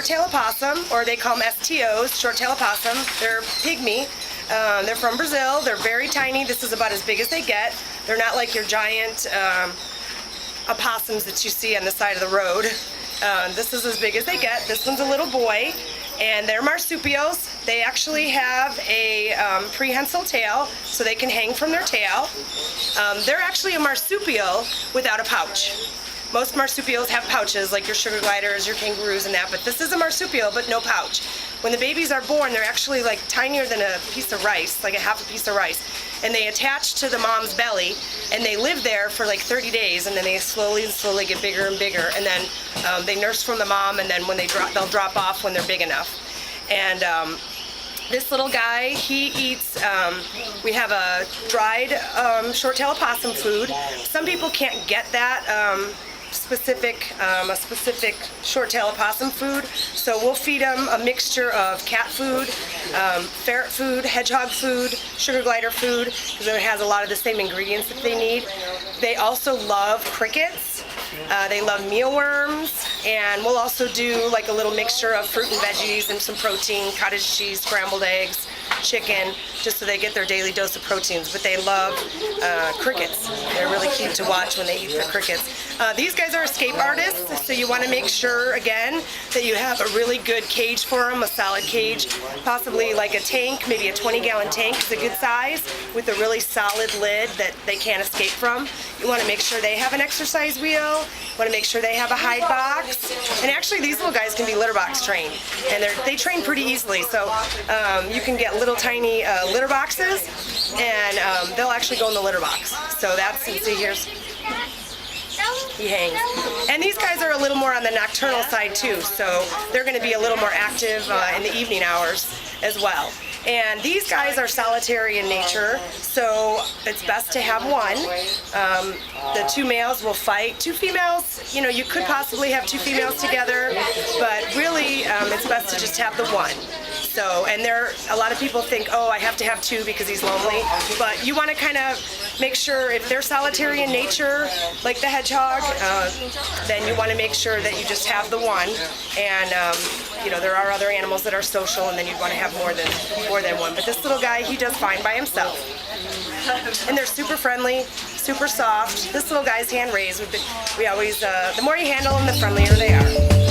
short-tailed opossum, or they call them STOs, short-tailed opossum. They're pygmy. They're from Brazil. They're very tiny. This is about as big as they get. They're not like your giant opossums that you see on the side of the road. This is as big as they get. This one's a little boy, and they're marsupials. They actually have a prehensile tail, so they can hang from their tail. They're actually a marsupial without a pouch. Most marsupials have pouches, like your sugar gliders, your kangaroos and that, but this is a marsupial, but no pouch. When the babies are born, they're actually like tinier than a piece of rice, like a half a piece of rice. And they attach to the mom's belly, and they live there for like 30 days, and then they slowly get bigger and bigger, and then they nurse from the mom, and then when they drop, they'll drop off when they're big enough. And this little guy, he eats, we have a dried short-tailed opossum food. Some people can't get that a specific short-tailed opossum food, so we'll feed them a mixture of cat food, ferret food, hedgehog food, sugar glider food, because it has a lot of the same ingredients that they need. They also love crickets. They love mealworms, and we'll also do like a little mixture of fruit and veggies and some protein, cottage cheese, scrambled eggs, chicken, just so they get their daily dose of proteins. But they love crickets. They're really cute to watch when they eat the crickets. These guys are escape artists, so you want to make sure, again, that you have a really good cage for them, a solid cage, possibly like a tank, maybe a 20-gallon tank is a good size, with a really solid lid that they can't escape from. You want to make sure they have an exercise wheel. You want to make sure they have a hide box. And actually, these little guys can be litter box trained, and they train pretty easily. So you can get little tiny litter boxes, and they'll actually go in the litter box. So that's, you see, here's, he hangs. And these guys are a little more on the nocturnal side too, so they're going to be a little more active in the evening hours as well. And these guys are solitary in nature, so it's best to have one. The two males will fight. Two females, you know, you could possibly have two females together, but really it's best to just have the one. So, and a lot of people think, oh, I have to have two because he's lonely, but you want to kind of make sure if they're solitary in nature, like the hedgehog, then you want to make sure that you just have the one. And you know, there are other animals that are social, and then you'd want to have more than one. But this little guy, he does fine by himself. And they're super friendly, super soft. This little guy's hand raised. We always, the more you handle them, the friendlier they are.